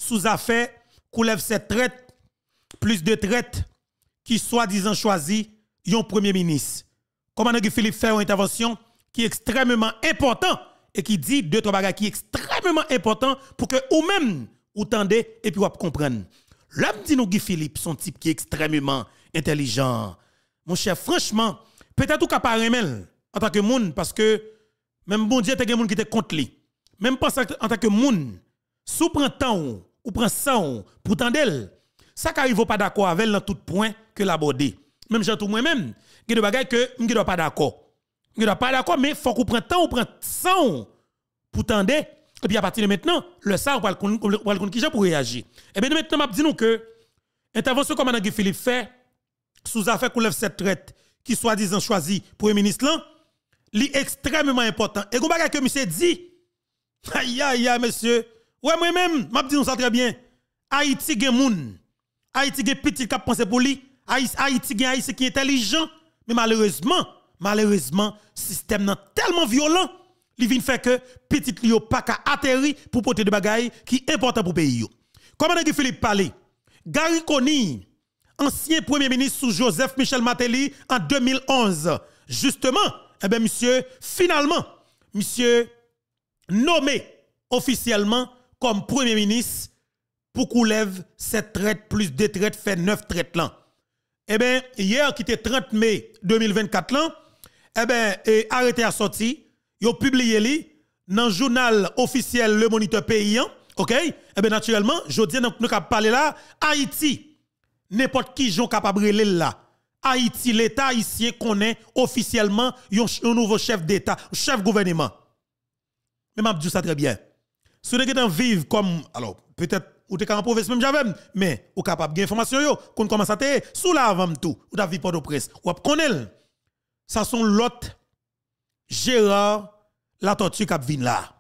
sous affaire coulève cette traite, plus de traite qui soi-disant choisi yon premier ministre. Commandant Guy Philippe fait une intervention qui est extrêmement important et qui dit deux trois bagages qui est extrêmement important pour que ou même ou tendez et puis vous comprendre. L'homme dit nous Guy Philippe son type qui est extrêmement intelligent. Mon cher, franchement, peut-être ou capable en tant que monde parce que même bon Dieu t'es quelqu'un qui était contre lui. Même pas en tant que monde, sous prend temps ou prend sang pour tendel, ça qu'arrive pas d'accord avec dans tout point que l'aborder. Même j'ai tout moi-même, il y a des bagages que je ne pas d'accord. Je ne pas d'accord mais faut qu'on prenne temps ou prend sang pour tendre et puis à partir de maintenant, le ça on va le qui pour réagir. Et bien maintenant m'a dit nous que intervention comme Guy Philippe fait sous affaire qu'on lève cette traite qui soi-disant choisi pour le ministre là, li extrêmement important. Et qu'on bagage que monsieur dit aïe aïe monsieur, ouais moi-même m'a dit nous ça très bien. Haïti gen moun, Haïti gen petit qui pense pour lui, Haïti gen Haïti qui est intelligent, mais malheureusement système nan tellement violent, li vinn fait que petit li yo pas ka atterri pour porter de bagaille qui important pour pays yo. Comment Guy Philippe parler? Gary Koni, ancien premier ministre sous Joseph Michel Martelly en 2011. Justement, eh bien monsieur, finalement, monsieur nommé officiellement comme premier ministre pour qu'on lève cette traite plus de traite fait 9 traites là. Eh bien, hier qui était 30 mai 2024 là, eh bien, arrêté à sorti, yo publié li dans le journal officiel Le Moniteur Paysan, OK? Eh bien naturellement, je dis nous cap parler là, Haïti, n'importe qui j'ont capable de là. Haïti, l'État haïtien connaît officiellement un nouveau chef d'État, chef gouvernement. Mais m'a dit ça très bien. Si vous êtes vivre comme alors peut-être ou t'es capable province même j'avais mais ou capable de information yo qu'on commence à te sous la avant tout ou ta vie pas de presse ou connaît ça sont l'autre Gérard la tortue qui vient là.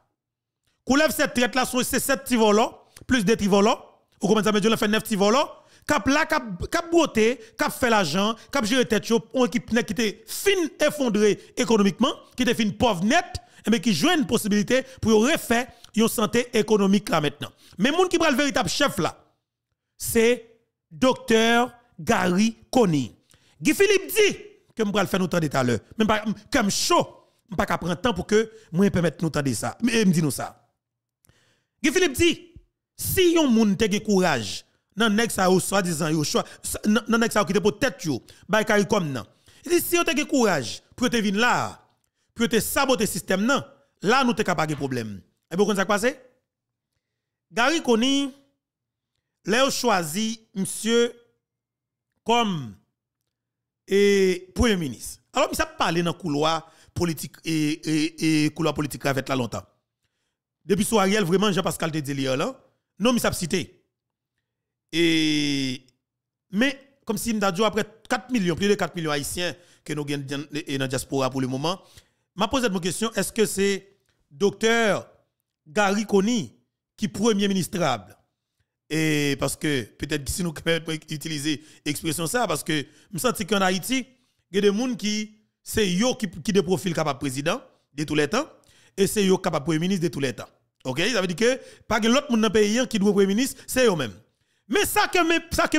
Coulève cette traite là c'est 7 petits volants plus des petits volants ou comment ça me dit fait 9 petits volants cap là cap broter cap fait l'argent cap gérer tête yo on équipe qui était fin effondré économiquement qui était fin pauvre net mais qui joue une possibilité pour refaire une santé économique là maintenant. Mais moun qui prend le véritable chef là, c'est Dr. Gary Koni. Guy Philippe dit que je vais faire nous temps tout à l'heure. Même pas comme chaud, je ne vais pas prendre temps pour que moi permettre nous de ça. Mais me dit nous ça. Guy Philippe dit si yon moun te gen courage nan nèg ça ou soi-disant yo nan nèg ça qui te pour tête yo, bay kay comme nan. Il dit si yon te gen courage pour te venir là, pour te saboter système nan, là nous te capable de problème. Et pourquoi ça passe? Gary Koni l'a choisi monsieur comme premier ministre. Alors il s'est parlé dans couloir politique et couloir politique avec là longtemps. Depuis son Ariel vraiment Jean-Pascal te dit là, non il s'est cité. Mais comme si m'ta dit après 4 millions, plus de 4 millions haïtiens que nous gagnons dans diaspora pour le moment, m'a posé une question, est-ce que c'est docteur Gary Koni qui premier ministrable? Et parce que peut-être si nous pouvons utiliser l'expression ça parce que me sens qu'en Haïti, il y a des gens qui c'est yo qui de profil capable président de tous les temps et c'est yo capable premier ministre de tous les temps. OK, ça veut dire que pas que l'autre monde dans pays qui doit premier ministre, c'est eux même. Mais ça que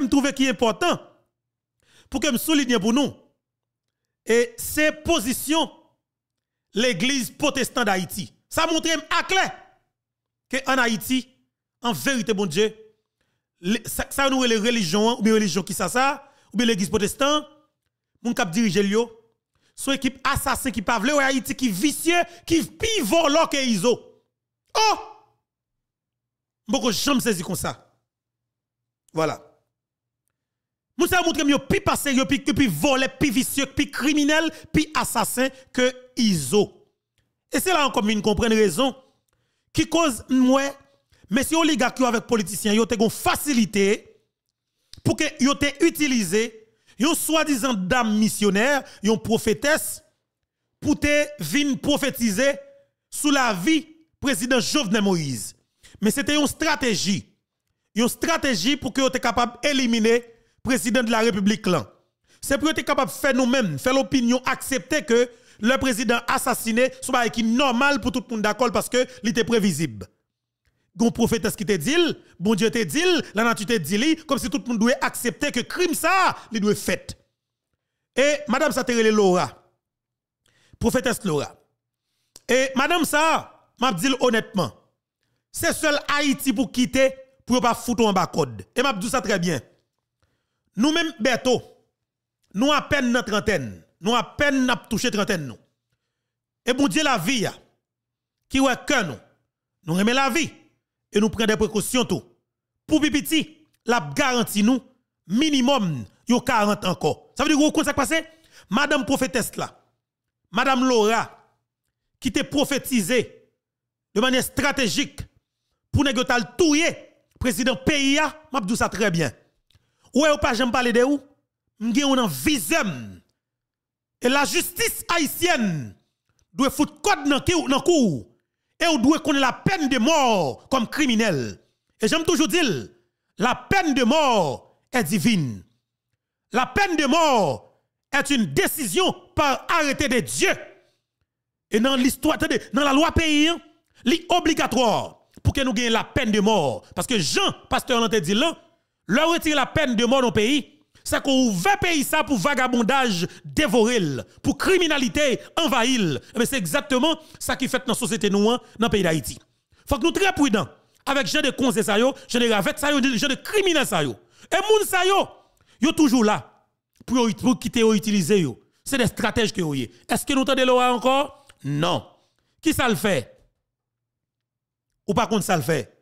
me trouve qui est important pour que me souligner pour nous et c'est position l'église protestante d'Haïti. Ça montre à clair que en Haïti, en vérité, bon Dieu, ça nous les religions, ou bien religion qui ça, ou bien l'église protestante, mon cap dirige yo, son équipe assassin qui pas vle ou Haïti qui vicieux, qui pi volant que Iso. Oh! Beaucoup jamais saisi comme ça. Voilà. Moussa montre que yo pi passé, yo pi volé, pi vicieux, pi criminel, pi assassin que Iso. Et c'est là encore une comprendre raison qui cause moi mais si oligarque avec politiciens yo te gon facilité pour que yo te utilisé yon soi-disant dame missionnaire, yon prophétesse pour te vinn prophétiser sous la vie président Jovenel Moïse. Mais c'était une stratégie pour que yo te capable éliminer président de la République là. C'est pour que yo te capable faire nous-mêmes, faire l'opinion accepter que le président assassiné, c'est pas qui normal pour tout le monde d'accord parce que il était prévisible. gon prophétesse qui te dit, bon Dieu te dit, la nature te dit, comme si tout le monde doit accepter que crime ça, il doit fait. Et madame ça te relé Laura. Prophétesse Laura. Et madame ça, m'a dit honnêtement, c'est seul Haïti pour quitter pour pas foutre en bas code. Et m'a dit ça très bien. Nous même bientôt, nous à peine dans trentaine, nous à peine n'a touché trentaine nous. Et bon Dieu la vie qui ouais que nous remet la vie et nous prenons des précautions tout. Pour pipiti, la garantie nous minimum yo 40 encore. Ça veut dire quoi ça passé? Madame prophétesse là, Madame Laura qui t'a prophétisé de manière stratégique pour négocier touyer président pays a, m'a dit ça très bien. Ouais ou pas j'aime parler de où? M'gé on en visem. Et la justice haïtienne doit foutre code dans cour et on doit connaître la peine de mort comme criminel. Et j'aime toujours dire la peine de mort est divine. La peine de mort est une décision par arrêté de Dieu. Et dans l'histoire, dans la loi pays, c'est obligatoire pour que nous gagnions la peine de mort. Parce que Jean, pasteur, l'a dit là, leur retirer la peine de mort dans le pays, c'est qu'on ouvre pays ça pour vagabondage dévorer, pour criminalité envahir. Mais c'est exactement ça qui fait dans la société nous, dans le pays d'Haïti. Faut que nous soyons très prudents avec gens de conseils, gens de ravettes, gens de criminels. Et moun sa yo toujours là pour quitter ou utiliser yo. C'est des stratèges que vous avez. Est-ce que nous entendons là encore? Non. Qui ça le fait? Ou pas contre ça le fait?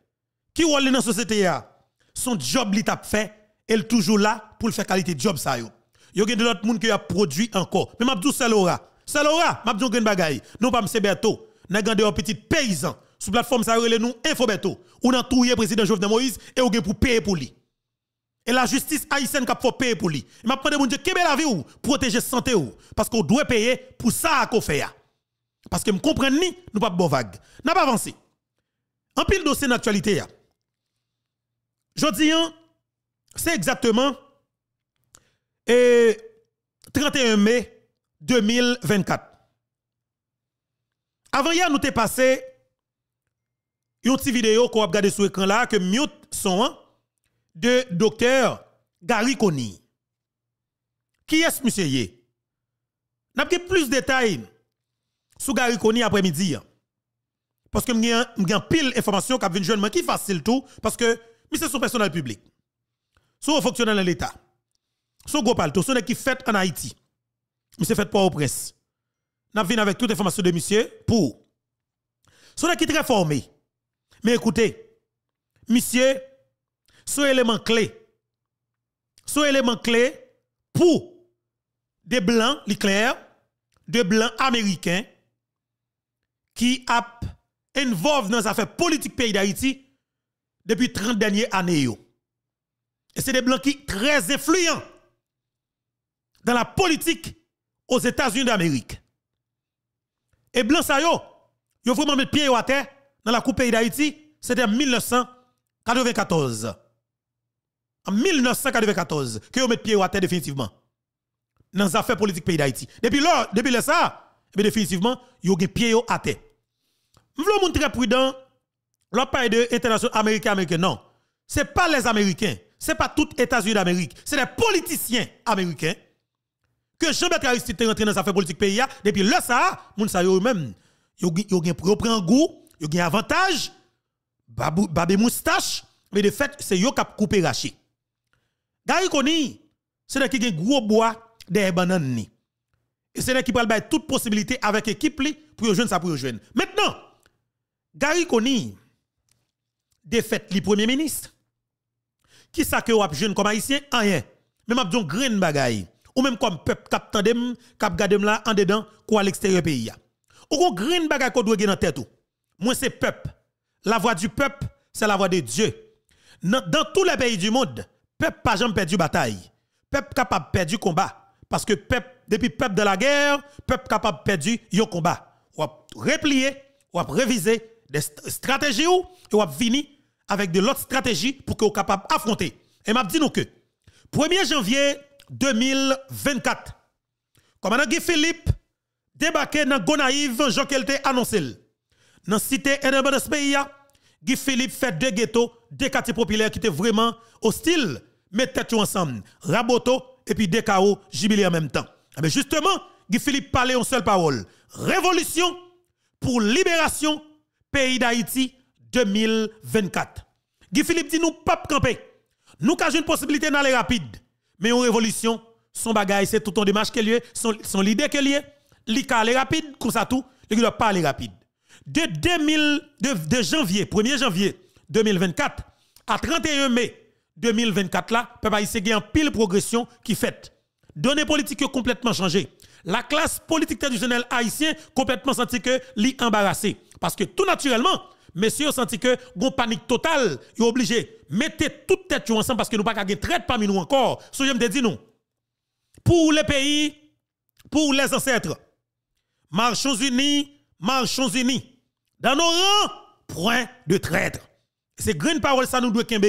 Qui rôle dans la société a? Son job li t'a fait, elle toujours là pour le faire qualité de job ça yo. Yo gen de l'autre monde qui a produit encore. Mais m'a dit c'est Laura. C'est Laura, m'a dit gen bagay. Non pas m'se Berto. N'a gande un petit paysan sur plateforme ça relè nous Info Berto. Ou nan touyer président Jovenel Moïse et ou gen pour payer pour lui. Et la justice haïtienne qui faut payer pour lui. Il m'a demandé mon Dieu kebe la vie ou protéger santé ou parce qu'on doit payer pour ça qu'on fait. Parce que me comprendre ni nous pas bon vague. N'a pas avancé. En pile dossier d'actualité ya. Jodi c'est exactement 31 mai 2024. Avant hier nous t'ai passé une petite vidéo qu'on a regardé sur l'écran là que mute son de docteur Gary Coney. Qui est ce monsieur? N'a pas plus de détails sur Gary Coney après-midi. Parce que m'gen pile information qui vient jeune qui facile tout parce que monsieur son personnel public. Son fonctionnaire de l'État. Son gros palto, son qui fait en Haïti. Monsieur fait pas au presse. N'a vinn avec toute information de monsieur pour son qui très formé. Mais écoutez, monsieur son élément clé pour des blancs, les clairs, de blancs américains qui a involve dans les affaires politiques pays d'Haïti depuis 30 dernières années. Et c'est des blancs qui sont très influents dans la politique aux États-Unis d'Amérique. Et blancs ça yo vraiment mis pied à terre dans la coupe pays d'Haïti, c'était en 1994. En 1994 que yo met pied à terre définitivement dans les affaires politiques pays d'Haïti. Depuis là ça, définitivement yo gen pied à terre. M'vle moun très prudent, l'on parle de international américain non. C'est pas les Américains, c'est pas tous les États-Unis d'Amérique, c'est les politiciens américains que Jean-Bertrand Aristide est rentré dans les affaires politiques pays depuis là ça, moun sa yo même yo prend goût, yo gen avantage, babé moustache, mais de fait c'est yo k'ap couper raché. Gary Coney, c'est qui gen gros bois des bananes ni. Et c'est qui pral bay toute possibilité avec équipe li pour rejoindre ça pour rejoindre. Maintenant, Gary Coney défaite le premier ministre. Qui ça que wap jeune comme haïtien rien. Même ap jon grain bagay ou même comme peuple k'ap tandem, k'ap gade la en dedans ou à l'extérieur pays. Ou kon grain bagay ko doit gen dans tête ou. Moi c'est peuple. La voix du peuple, c'est la voix de Dieu. Dans tous les pays du monde, peuple pas jamais perdu bataille. Peuple capable perdu combat parce que peuple depuis peuple de la guerre, peuple capable perdu yo combat. Ou replier, ou réviser des stratégies ou venir avec de l'autre stratégie pour que vous capable affronter. Et m'a dit nous que 1er janvier 2024, commandant Guy Philippe débarqué dans Gonaïve, Jean Kelte annoncé. Dans cité indépendance pays, Guy Philippe fait deux ghettos, deux quartiers populaires qui étaient vraiment hostiles, mettent tête ensemble, Raboto et puis DKO, jubilé en même temps. Mais justement, Guy Philippe parlait en seule parole. Révolution pour libération pays d'Haïti 2024. Guy Philippe dit nous pas camper. Nous avons une possibilité d'aller rapide. Mais en révolution, son bagage, c'est tout en démarche qui est lié, son l'idée qui est lié. Li ka aller rapide, comme ça tout, il doit pas aller rapide. De janvier, 1er janvier 2024 à 31 mai 2024 là, peuple haïtien a une pile progression qui fait. Données politiques ont complètement changé. La classe politique traditionnelle haïtienne complètement senti que li embarrassé parce que tout naturellement, messieurs senti que gon panique totale, ils obligé mettez toute tête ensemble parce que nous pas gagner traite parmi nous encore. So je me dis nous. Pour les pays, pour les ancêtres. Marchons unis, marchons unis. Dans nos rangs, point de traître. C'est grande parole ça nous doit kembe.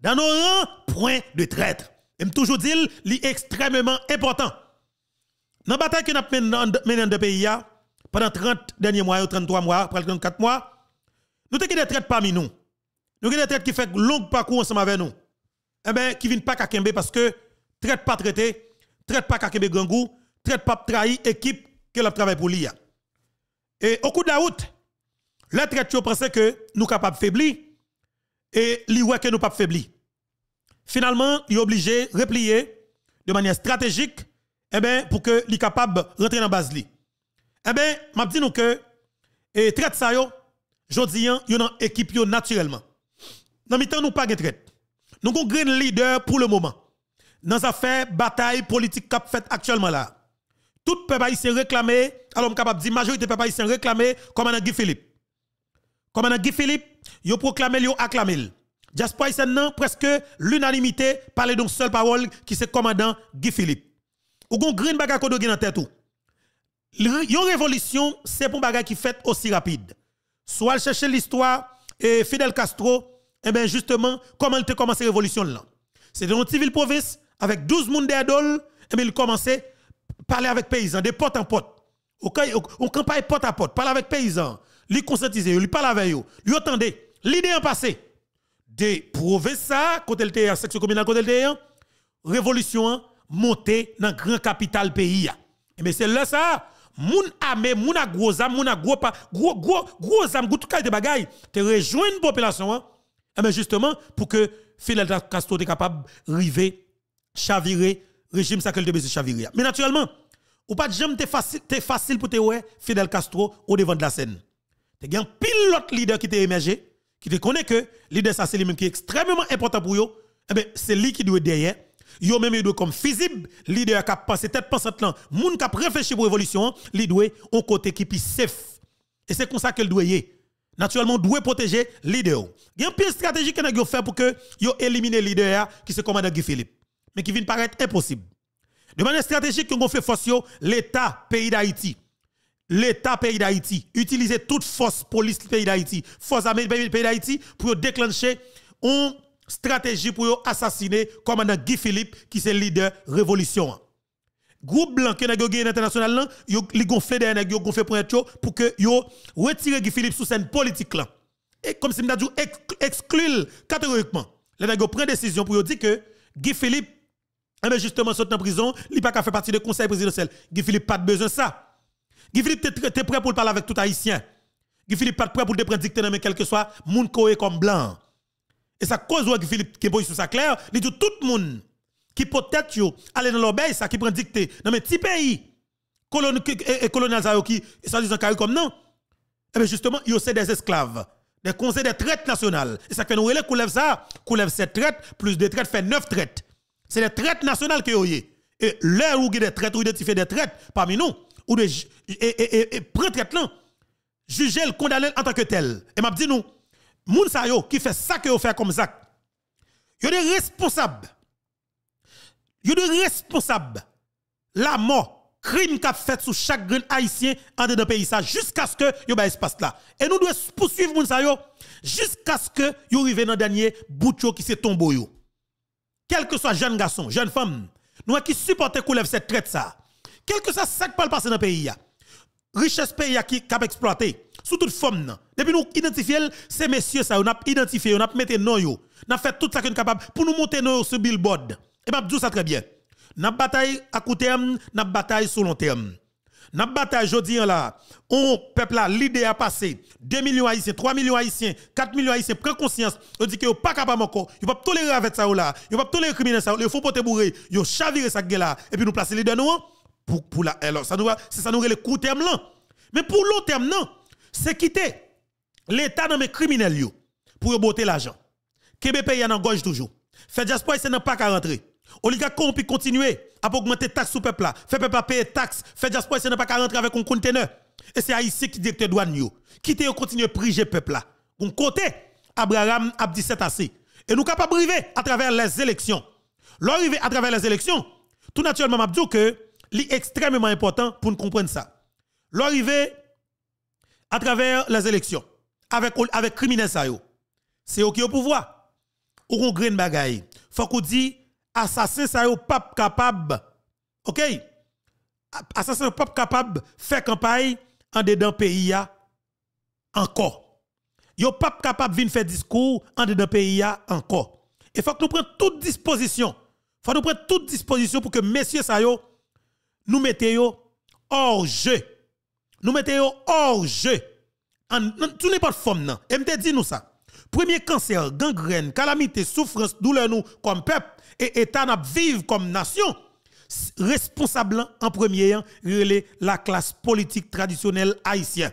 Dans nos rangs, point de traître. Et toujours dire, c'est extrêmement important. Dans la bataille que nous avons menée dans le pays, pendant 30 derniers mois, 33 mois, presque 34 mois, nous avons des traites parmi nous. Nous avons des traites qui font long parcours ensemble avec nous. Eh bien, qui ne viennent pas à Kembe parce que traite pas traité, traite pas à Kembe Gangou, traite pas trahi équipe que la travail pour l'IA. Et au coup de la route, les traites pensaient que nous sommes capables de faiblir et li ouais que nous pas faiblir. Finalement, il est obligé de replier de manière stratégique pour que li capable de rentrer dans la base li. M'a dit nous que traite ça yo, jodi yon une équipe yo naturellement. Dans mi temps nous pas de traite. Nous avons un leader pour le moment. Dans affaire bataille politique qu'a fait actuellement là. Tout peuple haïtien réclamé, alors on capable de dire majorité peuple haïtien réclamé commandant Guy Philippe. Commandant Guy Philippe, yo proclamé, yo acclamé. Diaspora haïtienne presque l'unanimité parlait donc seule parole qui c'est commandant Guy Philippe. Ou gon green baga kodo gen dans tête tout. Yon révolution, c'est pour baga qui fait aussi rapide. Soit chercher l'histoire et Fidel Castro, justement, comment il a commencé la révolution là. C'est dans une civile province avec 12 moun d'idole, il commençait à parler avec paysans, de porte en porte. On campagne porte à porte, parler avec paysans, lui conscientiser, lui parler avec eux, lui attendez. L'idée en passé, de prouver ça, côté le section communale, côté le révolution, monter dans grand capital pays. Mais c'est là ça, moun amé, moun a gros âme, moun a gros âme, tout qualité bagay, te rejoindre population, mais justement, pour que Fidel Castro soit capable de river, chavirer, régime ça que le besoin chavirer. Mais naturellement, ou pas de jamais te facile pour te ouais Fidel Castro au devant de la scène. Te gen pile l'autre leader qui t'est émergé, qui te connaît que leader ça c'est lui même qui est extrêmement important pour yo, c'est lui qui doit derrière. Yo même doit comme visible leader qui a passé tête pensante là, moun qui a réfléchi pour révolution, li doit un côté qui pi safe. Et c'est comme ça qu'elle doit y. Naturellement doit protéger leader. Il y a une pile stratégique qu'on a fait pour que yo éliminer leader qui se commande Guy Philippe, mais qui vient paraître impossible. De manière stratégique qu'on fait force l'État pays d'Haïti. L'État pays d'Haïti utiliser toute force police pays d'Haïti, force armée pays d'Haïti pour déclencher une stratégie pour assassiner commandant Guy Philippe qui c'est leader révolution. Groupe blanc qui n'a gagné international là, yo li gonflé derrière yo gonflé point pour que yo retire Guy Philippe sous scène politique là. Et comme si m'ta dit exclure catégoriquement. Les nèg prend décision pour dire que Guy Philippe justement saute en prison, il pas qu'à faire partie du conseil présidentiel. Guy Philippe pas de besoin de ça. Guy Philippe était prêt pour parler avec tout haïtien. Guy Philippe pas prêt pour te prendre dicter dans quel que soit moun koé comme blanc. Et ça cause Guy Philippe qui position ça clair, il dit tout le monde qui peut-être yo aller dans l'obéi ça qui prend dicter dans mes petits pays colonial ça qui ça disant carré comme non. Et bien justement, yo c'est des esclaves, des conseils des traites nationales. Et ça fait nous relève coulève 7 traites plus des traites fait 9 traites. C'est les traites nationales que vous avez. Et l'heure où vous avez des traites, ou identifiez des traites parmi nous, ou de prendre traite là, juger le condamner en tant que tel. Et m'a dit nous, moun sa yo qui fait ça que vous faites comme ça, vous des responsables. Vous des responsables. La mort, crime qu'a fait sous chaque grain haïtien en dedans pays ça jusqu'à ce que vous avez espace là. Et nous devons poursuivre moun sa yo jusqu'à ce que vous arrivez dans le dernier bout qui se tombe yo. Quel que soit jeune garçon, jeune femme, nous qui supportons qu'on lève cette traite ça. Quel que soit ça qui peut passer dans le pays, richesse pays qui a exploité, sous toute forme nan. Depuis nous identifier ces messieurs ça, on a identifié, on a mis non yo. On a fait tout ça qu'on est capable pour nous monter non sur billboard. Et m'a dit ça très bien. N'a bataille à court terme, n'a bataille sur long terme. N'a bataille jodi là, on peuple là l'idée a passé 2 millions haïtiens, 3 millions haïtiens, 4 millions haïtiens prend conscience, on dit que yo pas capable encore, yo pas tolérer avec ça là, yo pas tolérer criminel ça, il faut porter bourré, yo chavirer ça là et puis nous placer leader nous pour la alors ça nous va c'est ça nous le court terme là. Mais pour long terme non, c'est quitter l'état dans mes criminels yo pour yo botter l'argent. Kebe pays en gorge toujours. Fait diaspora c'est n'a pas qu'à rentrer. Oligarque corrompu continuer à augmenter taxes sur peuple là. Fait peuple payer taxes, fait diaspora c'est n'a pas qu'à rentrer avec un conteneur. Et c'est haïtien qui directeur douane yo. Quitter continuer priger peuple là. Bon côté Abraham a dit c'est assez. Et nous capable arriver à travers les élections. L'arrivée à travers les élections, tout naturellement m'a dit que c'est extrêmement important pour nous comprendre ça. L'arrivée à travers les élections avec criminel ça yo. C'est eux qui au pouvoir. Ou on grain bagaille. Faut qu'on dit assassin ça yo pas capable. OK? Assassin pas capable faire campagne en dedans pays ya encore. Yo pas capable venir faire discours en dedans pays ya encore. Et faut que nous prenions toute disposition. Faut nous prendre toute disposition pour que messieurs ça yo nous mettons hors jeu. Nous mettons hors jeu. Tout n'est pas de forme non. Et me dit nous ça. Premier cancer, gangrène, calamité, souffrance, douleur nous comme peuple et état n'a vivre comme nation. Responsable en premier la classe politique traditionnelle haïtienne.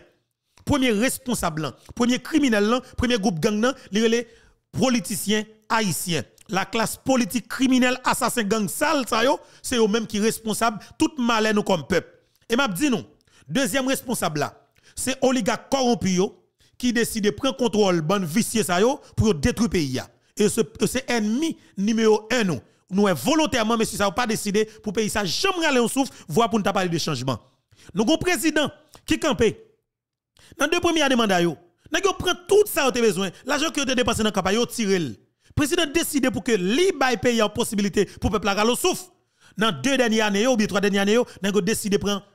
Premier responsable, premier criminel, premier groupe gang les politiciens haïtiens. La classe politique criminelle assassin gang sale ça yo, c'est eux même qui responsable tout malheur nous comme peuple. Et m'a dit nous, deuxième responsable là, c'est oligarque corrompu qui décide de prendre contrôle bonne vicieux ça yo pour détruire pays ya. Et c'est ennemi numéro 1 nous. Nous volontairement monsieur ça pas décidé pour pays ça jamais aller en souffle voir pour nous parler de changement. Nous avons un président qui campé dans 2 premières années mandat yo. Nèg yo prend tout ça au besoin, l'argent que vous dépensé dans campagne yo tirel. Président décide pour que li bay pays en possibilité pour peuple la ralo souffle. Dans 2 dernières années ou bien 3 dernières années nèg yo décide prendre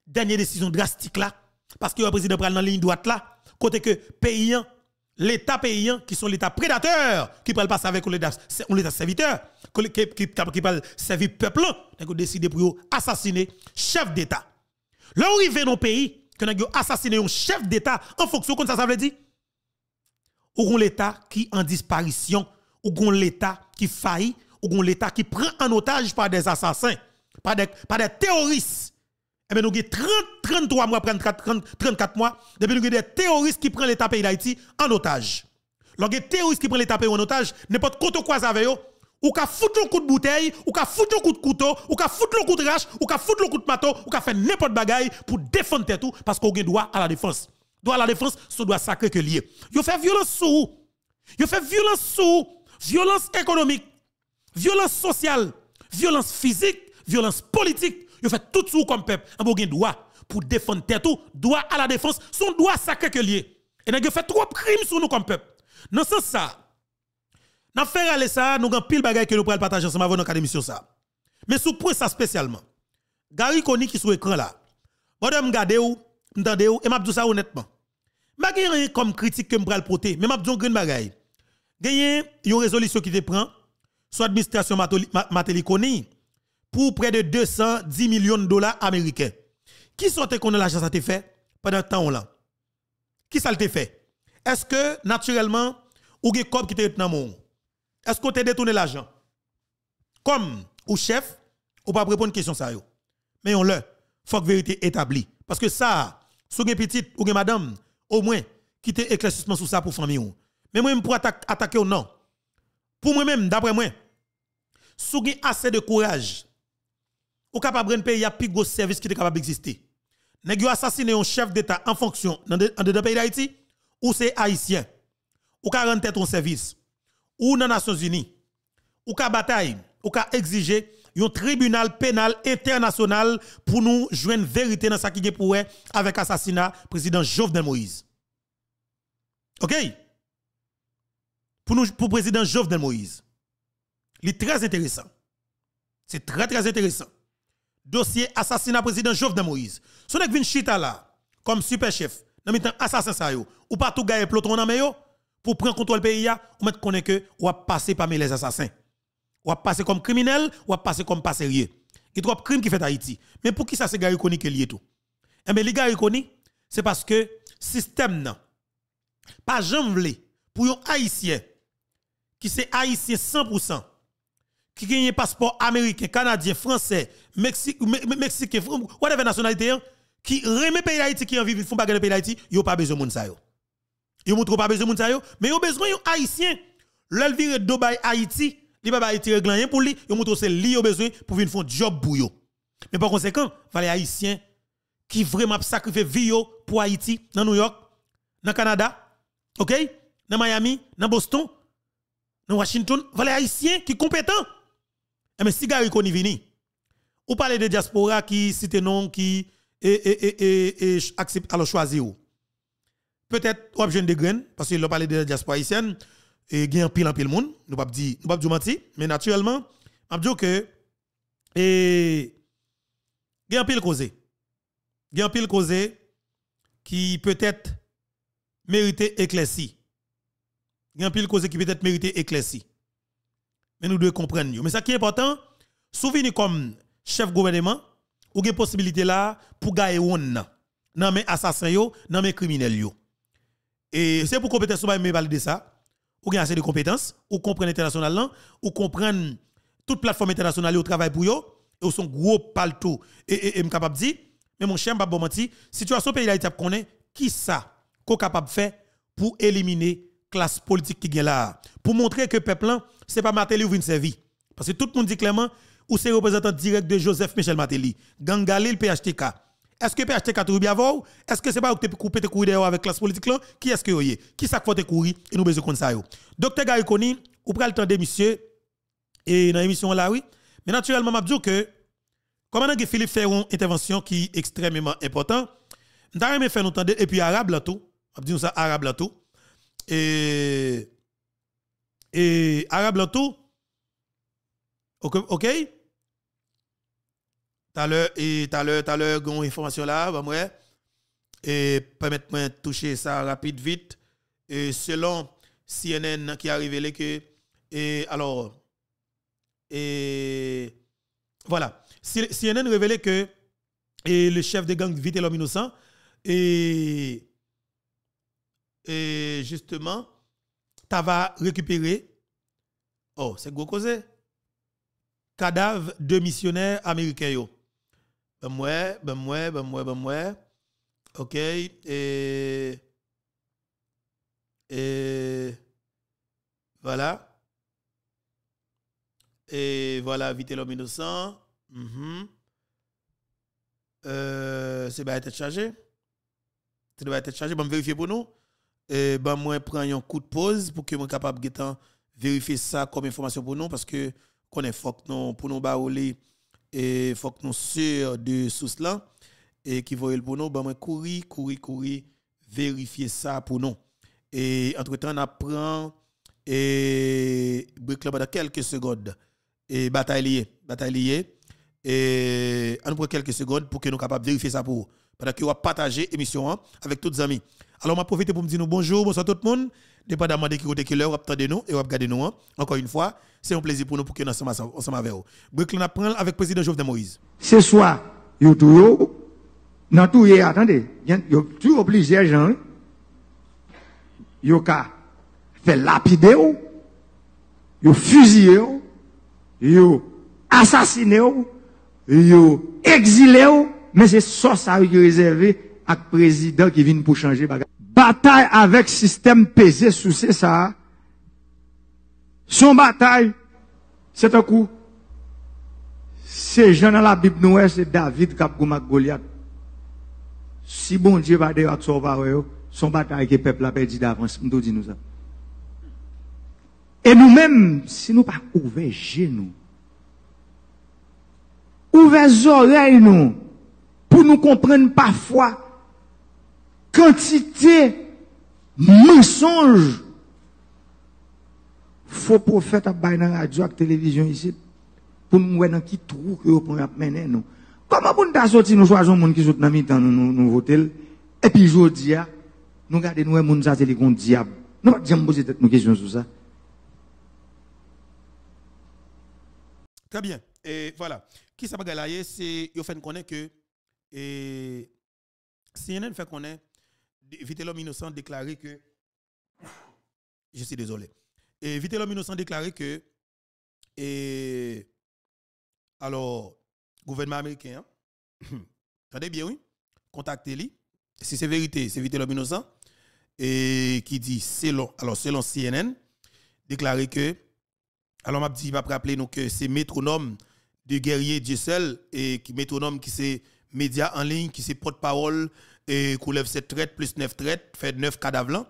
dernière décision drastique là parce que le président prend dans ligne droite là côté que paysan l'état paysan qui sont l'état prédateur qui parle passer avec l'état serviteur qui parle servir peuple nèg yo décide pour assassiner chef d'état. Là arrivé dans pays que nèg yo assassiner un chef d'état en fonction comme ça veut dire ou l'état qui en disparition ou l'état qui faillit ou l'état qui prend en otage par des assassins par des terroristes. Eh bien, nous avons 33 mois, 34 mois, depuis nous avons des terroristes qui prennent l'État pays d'Haïti en otage. Lorsque des terroristes qui prennent l'État pays en otage, n'importe quoi quoi avec eux, ou ka foutre le coup de bouteille, ou ka foutre le coup de couteau, ou ka foutre le coup de rache, ou ka foutre le coup de marteau, ou ka faire n'importe bagaille pour défendre tout, parce qu'on a droit à la défense. Droit à la défense, c'est droit sacré que lié. Yo fait violence sous, yo fait violence sous, violence économique, violence sociale, violence physique, violence politique. Yo fait tout sous comme peuple. On a droit pour défendre tout, droit à la défense, son droit sacré que lié. Et nous fait 3 crimes sur nous comme peuple. Dans ce sens ça, n'a fait aller ça, nous avons pile bagaille que nous pourrons partager ensemble avant notre émission ça. Mais sous point ça spécialement. Gary Koni qui sur écran là. Bon me garder ou, m'tendez ou et m'a dit ça honnêtement. M'a rien comme critique que m'pral porter, mais m'a dit grande bagaille. Gagné une résolution qui te prend soit administration Mateli Koni pour près de 210 millions de dollars américains. Qui sortait qu'on a l'argent ça te fait pendant temps là? Qui ça te fait? Est-ce que naturellement ou gen comme qui te dans mon? Est-ce qu'on te détourné l'argent? Comme ou chef, ou pas répondre question ça yo. Mais on le faut que vérité établie parce que ça sou gen petite ou gen madame au moins qui te éclaircissement sur ça pour famille ou. Mais moi pour attaquer ou non. Pour moi même d'après moi sou gen assez de courage ou capable de payer plus gros service qui est capable d'exister. Nèg yo assassiné un chef d'état en fonction dans le pays d'Haïti ou c'est haïtien ou ka rendre ton service ou dans les Nations Unies ou ka bataille ou ka exiger un tribunal pénal international pour nous joindre vérité dans ça qui est pour avec assassinat président Jovenel Moïse. OK? Pour président Jovenel Moïse. Il est très intéressant. C'est très très intéressant. Dossier assassinat président Jovenel Moïse. Son ek vin chita là comme super chef dans mi-temps assassin ça yo, ou pas tout gagner peloton dans yo pour prendre contrôle pays ya, ou mettre connaît que ou va passer parmi les assassins. Ou va passer comme criminel, ou va passer comme pas sérieux. Il y a trop de crimes qui fait Haïti. Mais pour qui ça c'est gars reconnu que lié tout? Eh bien les gars reconnu, c'est parce que système nan pas jamais vle pour un haïtien qui c'est haïtien 100%, qui gagne passeport américain, canadien, français, mexicain, whatever nationalité, qui remet pays d'Haïti, qui en vivent, font pas de pays d'Haïti, ils n'ont pas besoin de moun sa yo. Ils n'ont pas besoin de moun sa yo, mais ils ont besoin d'un haïtien. L'el vire Dubaï Haïti, li pas Haïti réglant rien pour lui, ils ont c'est li yo besoin pour venir faire job pour yo. Mais par conséquent, il les haïtiens qui vraiment sacrifier vie yo pour Haïti, dans New York, dans Canada, OK? Dans Miami, dans Boston, dans Washington, il les haïtiens qui compétents. Mais si gars reconnu vini, ou parler de diaspora qui cite non qui accepte alors choisir ou. Peut-être ou besoin de graines parce que l'on parle de la diaspora haïtienne et gagne en pile monde, nous pas dire mentir, mais naturellement, on dit que gagne en pile causé. Gagne en pile causé qui peut-être mériter éclairci. Gagne en pile causé qui peut-être mériter éclairci. Mais nous devons comprendre. Mais ça qui est important, souvenez comme chef gouvernement, ou avez possibilité là pour gagner one nan men assassin yo, nan men criminel yo. Et c'est pour compétence ou me parler de ça. Ou avez assez de compétences, ou comprendre international là, ou comprendre toute plateforme internationale au travail pour yo, et ou son gros palto et capable de dire, mais mon cher, m'pa menti, situation pays d'Haïti connaît qui ça qu'on capable faire pour éliminer classe politique qui est là, pour montrer que peuple là c'est pas Martelly ou vient servir. Parce que tout le monde dit clairement, ou c'est représentant direct de Joseph Michel Martelly, Gang Galil PHTK. Est-ce que PHTK tout bien avant? Est-ce que c'est pas que tu coupé te courir avec classe politique là? Qui est-ce que vous voyez? Qui ça faut te courir et nous besoin comme ça yo. Docteur Gariconi, ou pral temps de monsieur et dans l'émission là oui. Mais naturellement m'a dit que comme on a Philippe fait une intervention qui est extrêmement important. M'ta aimé faire nous entendre et puis arabe là tout. M'a dit ça arabe là tout. Et arabe là tout. OK? Tout à l'heure, une information là, bah moi, et permettez-moi de toucher ça rapide, vite. Et selon CNN qui a révélé que, voilà, CNN a révélé que le chef de gang Vite l'homme innocent, et justement, t'ava récupéré, oh, c'est gros causé, cadavre de missionnaires américains yo. Ben moi. OK. Et voilà. Et voilà, vite l'homme innocent. C'est pas être chargé. Ça doit être chargé. Bon, vérifier pour nous. Et ben moi prends un coup de pause pour que moi capable de vérifier ça comme information pour nous parce que connaît faut que nous pour nous baoler et faut que nous sûr de source là et qui voyait pour nous ben moi courir vérifier ça pour nous et entre-temps on apprend et break là pendant quelques secondes et bataille et on prend quelques secondes pour que nous capable vérifier ça pour vous pendant que vous partager émission avec tous les amis. Alors on va profiter pour me dire bonjour, bonsoir tout le monde. Dépendamment de qui côté qui l'heure, vous attendez nous et vous regardez nous. Encore une fois, c'est un plaisir pour nous pour que nous ensemble avec vous. Brooklyn apprend avec le président Jovenel Moïse. Ce soir, yo dans tout attendez, yo tout plusieurs gens yo ka fait lapider yo fusiller yo assassiner yo exiler mais c'est ça réservé à président qui vient pour changer bagage. Bataille avec système pesé sous ça. Son bataille, c'est un coup. Ces gens dans la Bible noire, c'est David qui a gagné Goliath. Si bon Dieu va dire son bataille que le peuple a perdu d'avance, nous disons ça. Et nous-mêmes, si nous pas ouvert genoux, ouvert oreilles nous, pour nous comprendre parfois quantité mensonge faux prophète à bailler dans la radio et télévision ici pour nous voir dans qui trou que vous mener nous. Comment pour nous sortir nous choisir un monde qui sont dans mi-temps nous voter et puis jodi nous regardons nous moun ça c'est les gon diable. Nous pas jamais poser tête nous question sur ça. Très bien. Et voilà. Qui ça va gagner c'est yo fait connaître que et CNN fait connaître Vite l'homme innocent déclaré que je suis désolé. Et Vite l'homme innocent déclaré que et alors gouvernement américain attendez bien oui contactez-lui si c'est vérité c'est Vite l'homme innocent et qui dit selon CNN déclaré que alors m'a dit va rappeler nous que c'est métronome de guerrier Dieu seul et qui métronome qui c'est média en ligne qui c'est porte-parole et qui lève 7 traites plus 9 traites fait 9 cadavres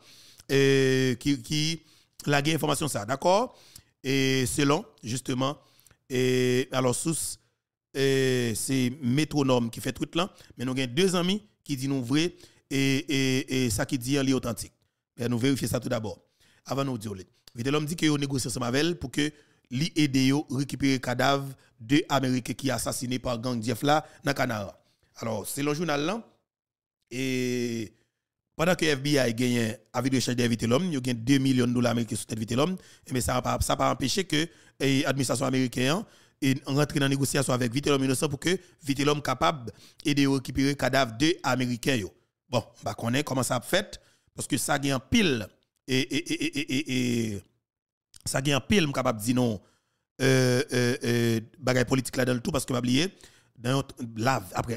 qui la guerre information ça d'accord et selon justement et alors source c'est métronome qui fait tout là mais nous avons deux amis qui disent nous vrai et ça qui dit en authentique et nous vérifier ça tout d'abord avant nous dire vite l'homme dit que yo négocier ensemble avec elle pour que li aide yo récupérer cadavre de américains qui assassiné par gang Jeff là dans Canara alors c'est le journal là et pendant que FBI a gagné avec de charge d'inviter l'homme, il y a gagné 2 millions de dollars américains sur tête vite l'homme, mais ça n'a pas empêché que l'administration américaine rentre dans la négociation avec vite l'homme innocent pour que vite l'homme capable d'aider à récupérer cadavre de américains. Bon, bah connaît comment ça a fait parce que ça gagne en pile et ça gagne en pile capable de dire non bagaille politique là dans le tout parce que m'a oublié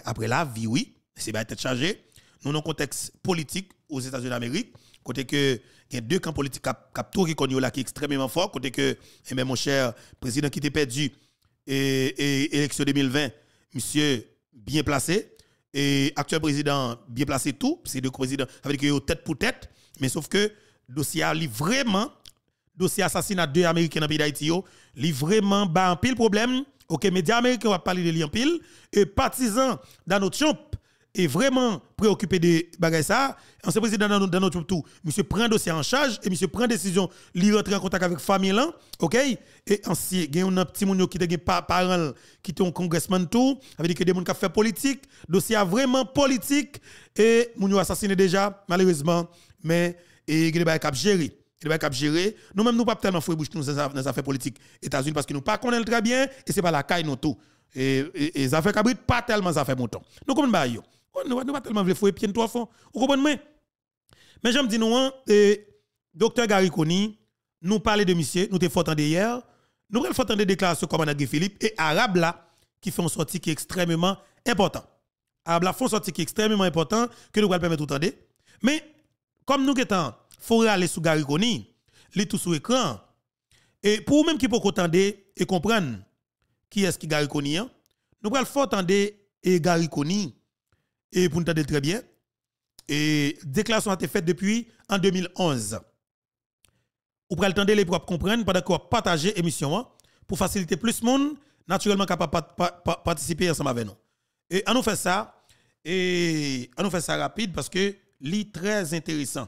après la vie oui, c'est pas être chargé. Nous dans un contexte politique aux États-Unis d'Amérique, côté que il y a deux camps politiques qui tout reconnu là qui est extrêmement fort, côté que même mon cher président qui était perdu et élection 2020, monsieur bien placé et actuel président bien placé tout, c'est deux présidents avec que tête pour tête, mais sauf que dossier a vraiment dossier assassinat de Américains dans le pays d'Haïti li vraiment ba en pile problème. OK, médias américains va parler de li en pile et partisans Donald Trump est vraiment préoccupé de bagay ça. Ancien président dans notre tout, monsieur prend dossier en charge et monsieur prend décision, li rentrer en contact avec famille là, OK? Et ancien gen un petit moun qui te gen parents qui ton congressman tout, ça veut dire que des moun qui fait politique, dossier vraiment politique et moun yo assassiné déjà malheureusement, mais et gen bagay cap gérer. Il va cap gérer. Nous même nous pas tellement fouer bouche nous dans les affaires politiques États-Unis parce que nous pas connaissons très bien et c'est pas la caille nous tout. Et les affaires cabrit pas tellement ça fait montant. Nous comme ba yo. Nous pas tellement veut fouer pied trois fois. Vous comprenez mais j'aime dire nous docteur Gary Koni nous parler de monsieur, nous te fort entendre hier. Nous faut entendre déclaration commandant Guy Philippe et arabe là qui font une sortie qui est extrêmement important. Arabe là font une sortie qui est extrêmement important que nous va permettre d'entendre. Mais comme nous étant faut aller sous Gary Koni, li tout sur écran. Et pour même qui peut entendre et comprendre qui est-ce qui Gary Koni, nous allons faut entendre et Gary Koni et pour entendre très bien. Et déclaration a été faite depuis en 2011. Vous pouvez entendre les pour comprendre pendant qu'on partager l'émission pour faciliter plus de monde naturellement capable participer ensemble avec nous. Et on nous fait ça rapide parce que c'est très intéressant.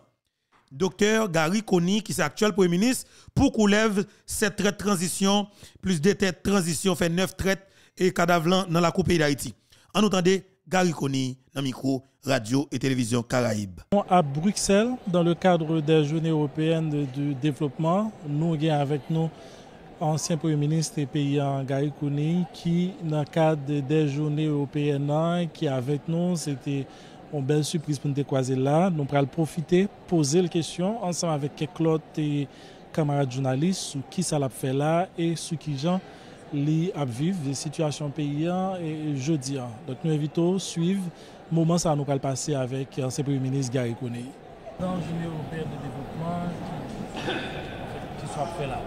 Docteur Gary Koni, qui est actuel Premier ministre, pour qu'on lève cette traite transition, plus de têtes transition, fait 9 traites et cadavres dans la Coupe d'Haïti. En entendez, Gary Koni, dans le micro, radio et télévision Caraïbes. À Bruxelles, dans le cadre des Journées européennes de développement, nous avons avec nous ancien Premier ministre et paysan Gary Koni, qui, dans le cadre des Journées européennes, qui est avec nous, c'était une belle surprise pour nous croiser là. Nous allons profiter, poser les questions ensemble avec quelques autres camarades journalistes sur qui ça l'a fait là et sur qui gens li à vivre des situations paysannes et jeudi. Donc nous invitons à suivre le moment ça nous allons passer avec l'ancien Premier ministre Gary Koni. Dans l'Union européenne de développement qui soit fait là.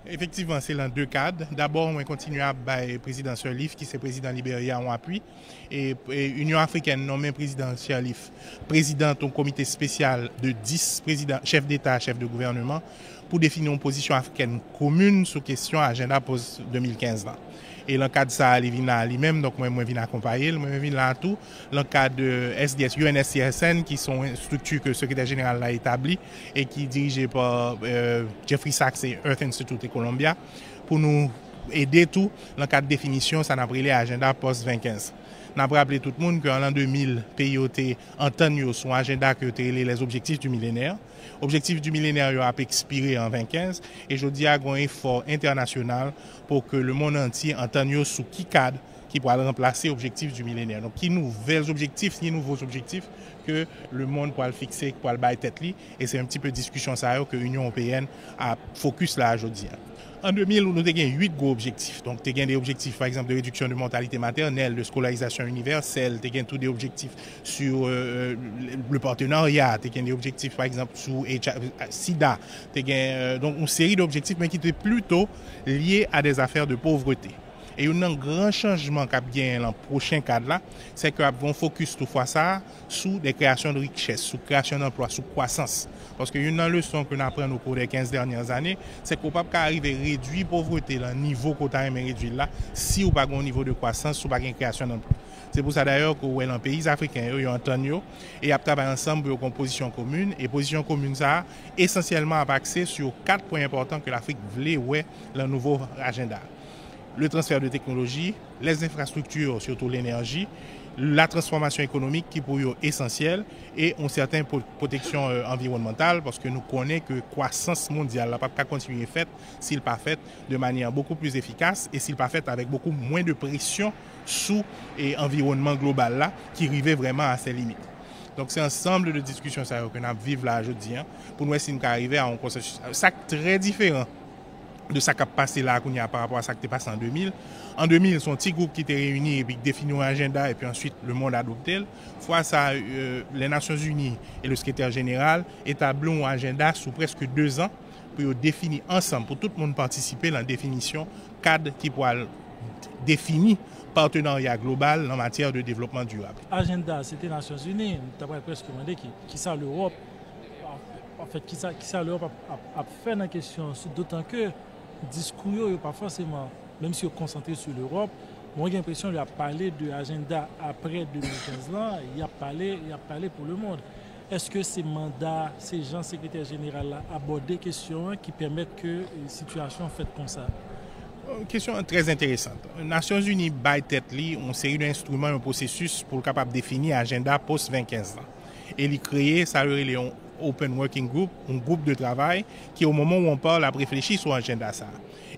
Effectivement, c'est dans deux cadres. D'abord, on va continuer à le président Sirleaf, qui est président Libéria en appui, et l'Union africaine nommé président Sirleaf, président d'un comité spécial de 10 chefs d'État, chefs de gouvernement, pour définir une position africaine commune sur question agenda post-2015. Et dans le cadre de ça, il vient lui-même, donc moi je viens accompagner, moi je viens là tout, dans le cadre de SDS, UNSCSN, qui sont une structure que le secrétaire général a établie et qui est dirigée par Jeffrey Sachs et Earth Institute et Columbia, pour nous aider tout dans le cadre de définition, ça n'a pris l'agenda post-2015. N'a pas rappelé tout le monde qu'en l'an 2000, pays ont entendu son agenda que les objectifs du millénaire. Objectif du millénaire a expiré en 2015 et je dis à un effort international pour que le monde entier entende sous qui cadre qui pourra remplacer l'objectif du millénaire. Donc, qui nouveaux objectifs que le monde pourra le fixer, pourra le bailler tête li. Et c'est un petit peu discussion ça que l'Union européenne a focus là aujourd'hui. En 2000, nous avons 8 gros objectifs. Donc, nous avons des objectifs, par exemple, de réduction de mortalité maternelle, de scolarisation universelle, nous avons tous des objectifs sur le partenariat, nous avons des objectifs, par exemple, sur SIDA. Donc, une série d'objectifs, mais qui étaient plutôt liés à des affaires de pauvreté. Et un grand changement qu'a bien dans le prochain cadre là, c'est qu'on va focus toutefois ça sur des créations de richesses, sur création d'emplois, sur croissance. Parce que une leçon que nous apprenons au cours des 15 dernières années, c'est qu'on ne peut pas arriver à réduire la pauvreté, le niveau qu'on a réduit là, si on n'a pas un niveau de croissance, si on n'a pas une création d'emplois. C'est pour ça d'ailleurs que dans les pays africains, ils ont entendu et ils travaillent ensemble pour une position commune. Et position commune, ça essentiellement axée sur 4 points importants que l'Afrique voulait dans le nouveau agenda. Le transfert de technologie, les infrastructures, surtout l'énergie, la transformation économique qui pour eux est essentielle et une certaine protection environnementale parce que nous connaissons que la croissance mondiale n'a pas continuer faite s'il n'est pas fait de manière beaucoup plus efficace et s'il n'est pas fait avec beaucoup moins de pression sous l'environnement global là qui arrivait vraiment à ses limites. Donc c'est un ensemble de discussions que nous vivons là aujourd'hui pour nous essayer d'arriver à un consensus. Ça très différent de ça qui a passé là par rapport à ça qui est passé en 2000. En 2000, son petit groupe qui était réuni et puis défini un agenda et puis ensuite le monde a adopté. Fois ça, les Nations Unies et le secrétaire général établissent un agenda sous presque 2 ans pour définir ensemble, pour tout le monde participer à la définition cadre qui pourra définir partenariat global en matière de développement durable. Agenda, c'était les Nations Unies. Tu as presque demandé qui ça l'Europe. En fait, qui ça l'Europe a fait la question, d'autant que discours n'est pas forcément, même si on est concentré sur l'Europe, moi j'ai l'impression qu'il a parlé de l'agenda après 2015 là, il a parlé pour le monde. Est-ce que ces mandats, ces gens secrétaires généraux là abordent des questions qui permettent que la situation faite comme ça? Une question très intéressante. Les Nations Unies by tête li une série d'instruments, un processus pour capable définir l'agenda post 2015 là. Et il créé ça les Open Working Group, un groupe de travail qui au moment où on parle a réfléchi sur l'agenda ça.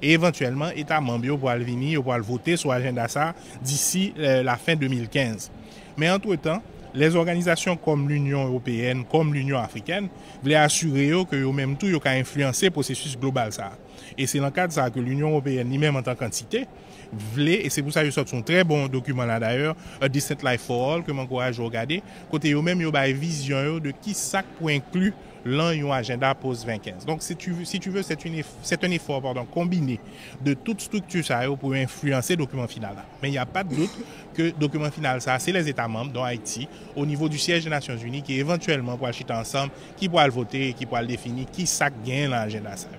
Et éventuellement, État membre pour venir, pour voter sur l'agenda ça d'ici la fin 2015. Mais entre-temps, les organisations comme l'Union européenne, comme l'Union africaine, voulaient assurer que eux-mêmes tout, ils ont influencé le processus global ça. Et c'est dans le cadre de ça que l'Union européenne, lui-même en tant qu'entité, voulait, et c'est pour ça qu'ils sortent un très bon document là d'ailleurs, A Decent Life for All, que m'encourage à regarder, côté eux-mêmes, ils ont une vision de qui ça pour inclure l'un agenda post-2015. Donc, si tu veux, c'est un effort combiné de toute structure ça pour influencer le document final. Mais il n'y a pas de doute que le document final, ça, c'est les États membres, dont Haïti, au niveau du siège des Nations Unies, qui éventuellement pourra chuter ensemble, qui pourra le voter et qui pourra le définir, qui ça gagne l'agenda ça.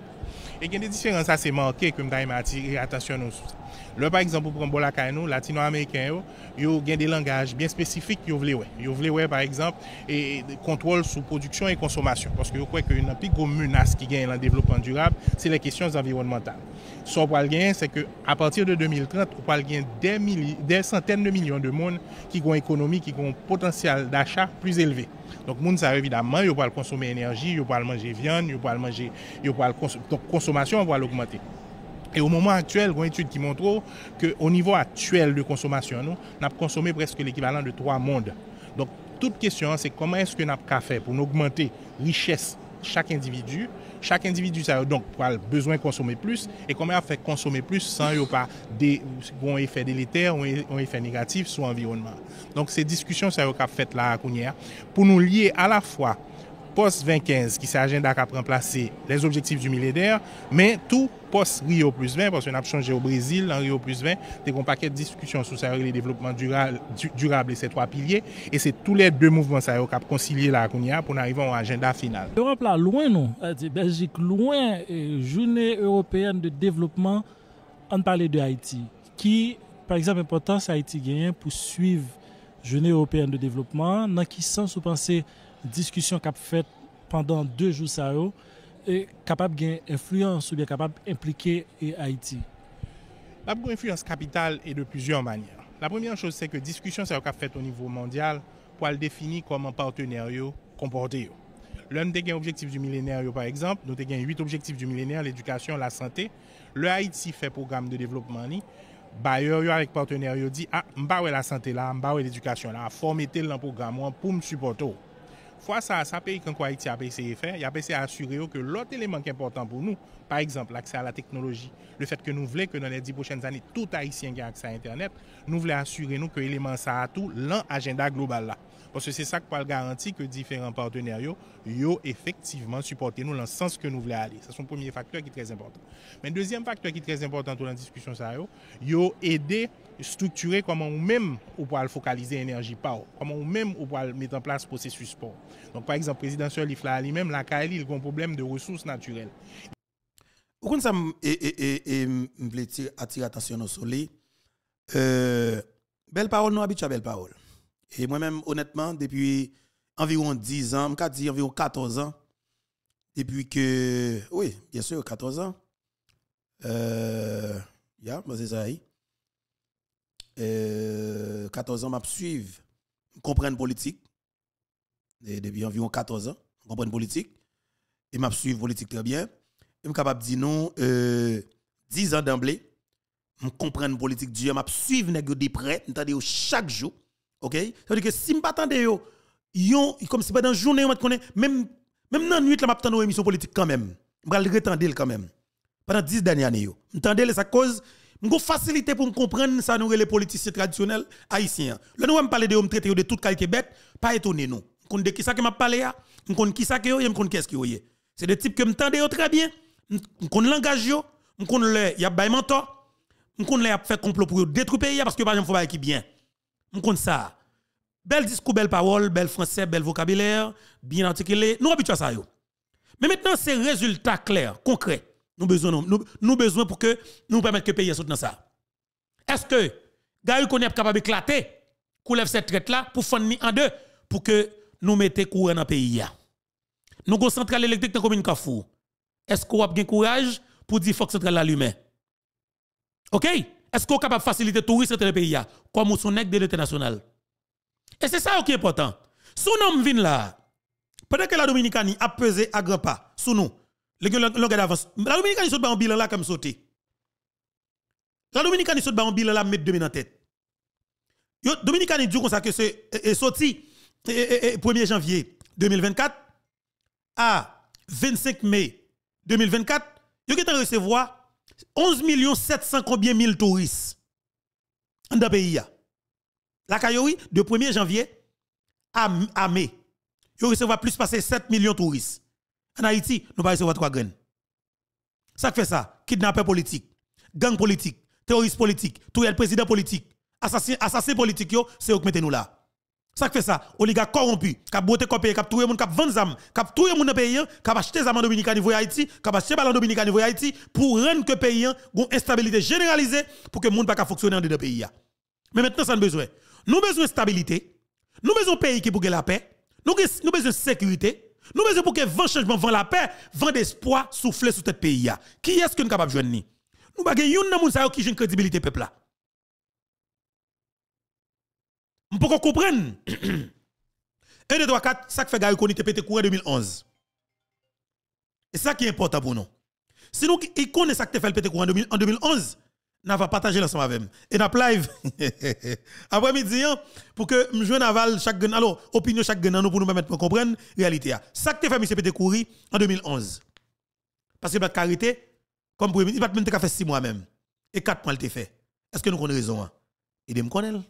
Et il y a des différences assez marquées que je vais attirer attention sur ça. Là, par exemple, pour prendre les latino-américains, ils ont des langages bien spécifiques qu'ils veulent. Ils veulent, par exemple, et contrôle sur production et consommation. Parce que je crois qu'une plus grosse menace qui gagne dans le développement durable, c'est les questions environnementales. Ce qu'on va gagner, c'est qu'à partir de 2030, on va gagner des centaines de millions de monde qui ont une économie, qui ont un potentiel d'achat plus élevé. Donc, les gens, évidemment, ils vont consommer énergie, ils vont manger viande, ils vont manger, donc, consommation va l'augmenter. Et au moment actuel, il y a une étude qui montre qu'au niveau actuel de consommation, nous avons consommé presque l'équivalent de 3 mondes. Donc, toute question, c'est comment est-ce que nous avons fait pour augmenter la richesse de chaque individu. Chaque individu a donc besoin de consommer plus et comment on fait consommer plus sans qu'il n'y ait pas un effet délétère ou un effet négatif sur l'environnement. Donc, ces discussions qu'on a faites là pour nous lier à la fois post-2015, qui c'est l'agenda qui a remplacé les objectifs du millénaire, mais tout post-Rio plus 20, parce qu'on a changé au Brésil, en Rio plus 20, il y a un paquet de discussions sur le développement durable et ces 3 piliers, et c'est tous les 2 mouvements qui ont concilié la pour arriver à un agenda final. L'Europe là, loin, non? Belgique, loin, journée européenne de développement, on parlait de Haïti, qui, par exemple, importance Haïti gagne pour suivre journée européenne de développement, dans qui sens vous pensez discussion qu'a faite pendant 2 jours ça est capable de influence ou bien capable d'impliquer Haïti. La influence capitale est de plusieurs manières. La première chose, c'est que discussion, c'est qu'on a fait au niveau mondial pour le définir comme un partenaire comporté. Là, nous avons un objectif du millénaire, par exemple. Nous avons 8 objectifs du millénaire, l'éducation, la santé. Le Haïti fait programme de développement. Bailleurs avec partenaires, dit ah, m'ba la santé là, m'ba l'éducation là, former tel programme pour me supporter. Fois ça paye quand Haïti a essayé de faire, il a essayé d'assurer que l'autre élément qui est important pour nous, par exemple l'accès à la technologie, le fait que nous voulons que dans les 10 prochaines années, tout Haïtien ait accès à Internet, nous voulons assurer nous que l'élément ça a tout l'agenda global là. Parce que c'est ça qui garantit que différents partenaires yo effectivement supporter nous dans le sens que nous voulons aller. C'est son premier facteur qui est très important. Mais le deuxième facteur qui est très important dans la discussion, yo aider structurer comment ou même ou pour focaliser l'énergie par comment ou même ou pour mettre en place processus sport. Donc par exemple président Sirleaf là lui-même la Kaili il a un problème de ressources naturelles. Vous connaissez me voulais attirer attention au soleil. Belle parole nous habitué à belle parole. Et moi-même honnêtement depuis environ 10 ans, je dis environ 14 ans depuis que oui, bien sûr 14 ans. C'est ça. 14 ans, je suivre, comprendre politique. Et depuis environ 14 ans, comprendre politique. Et je suivre politique très bien. Et je suis capable de dire non, 10 ans d'emblée, je comprends politique Dieu, je suivre de près, je chaque jour. OK? Ça veut dire que si je ne m'attends pas, comme si pendant la journée, même dans la nuit, je m'attends aux émissions politiques quand même. Je vais le retendre quand même. Pendant 10 dernières années. Je m'attends à cause. Je vais facilité pour me comprendre ça nous les politiciens traditionnels haïtiens. Là nous on parler de hommes traités de toute qualité bête, pas étonné nous. On de qui ça que m'a parlé là, on connaît qui ça que yo, on connaît qu'est-ce que yo. C'est des types que m'tendez très bien. On connaît langage yo, on connaît y a bail mentor, on connaît y a fait complot pour détruire pays parce que par exemple faut pas qui bien. On connaît ça. Bel discours, belle parole, bel français, bel vocabulaire, bien articulé. Nous habitués à ça yo. Mais maintenant c'est résultat clair, concret. Nous besoin pour que nous permettre que le pays soit dans ça. Est-ce que Gaïl est capable d'éclater, qu'on lève cette traite là pour faire en deux pour que nous mettions courant dans le pays? Nous avons une centrale électrique dans la commune Kafou. Est-ce qu'on a bien courage pour dire qu'il faut que centrale l'allume? OK? Est-ce qu'on est capable de faciliter le tourisme dans le pays comme son nègre de l'international? Et c'est ça qui est important. Si nous venons là, pendant que la Dominicanie a pesé à grands pas sous nous, la Dominicanie saute un bilan là comme sauté. La Dominicanie saute un bilan là mettre 2000 en tête. Dominicanie dit comme ça que c'est sorti 1er janvier 2024 à 25 mai 2024, yo qui recevoir 11 700 combien mille touristes dans le pays. La Kayoui de 1er janvier à mai, yo recevoir plus passer 7 millions de touristes. En Haïti, nous pas recevoir 3 graines. Ça fait ça, kidnappeur politique, gang politique, terroriste politique, tout le président politique, assassin politique yo, c'est eux qui mettez nous là. Ça fait ça, oligarque corrompu, qui a boté copé, qui a tout le monde, qui a vendu zam, qui a tout le monde dans le pays, qui a acheté zam en Dominicaine voyez Haïti, qui a acheté ballon Dominicaine voyez Haïti pour rendre que le pays ait une instabilité généralisée pour que le monde pas fonctionner dans le pays. Mais maintenant ça nous besoin. Nous besoin de stabilité, nous besoin de pays qui pour la paix, nous besoin de sécurité. Nous besoin pour que vent changement, vent la paix, vent d'espoir souffle sur notre pays. Qui est-ce que nous sommes capables de joindre? Nous avons une personne qui a une crédibilité peuple là. Nous pouvons comprendre. 1, 2, 3, 4, ça fait Gaïko Nite pété courant 2011. Et c'est ça qui est important pour nous. Si nous connaissons ça que fait le pété courant en 2011, nous va partager l'ensemble avec nous. Et nous live après-midi pour que nous jouions aval chaque gain. Alors, opinion chaque gain nous pour nous permettre de comprendre la réalité. Ça que fait M. Pété courir en 2011. Parce que il va arrêter comme premier ministre, il va même faire 6 mois même. Et 4 mois il te fait. Est-ce que nous connaissons raison? Et de me connaître.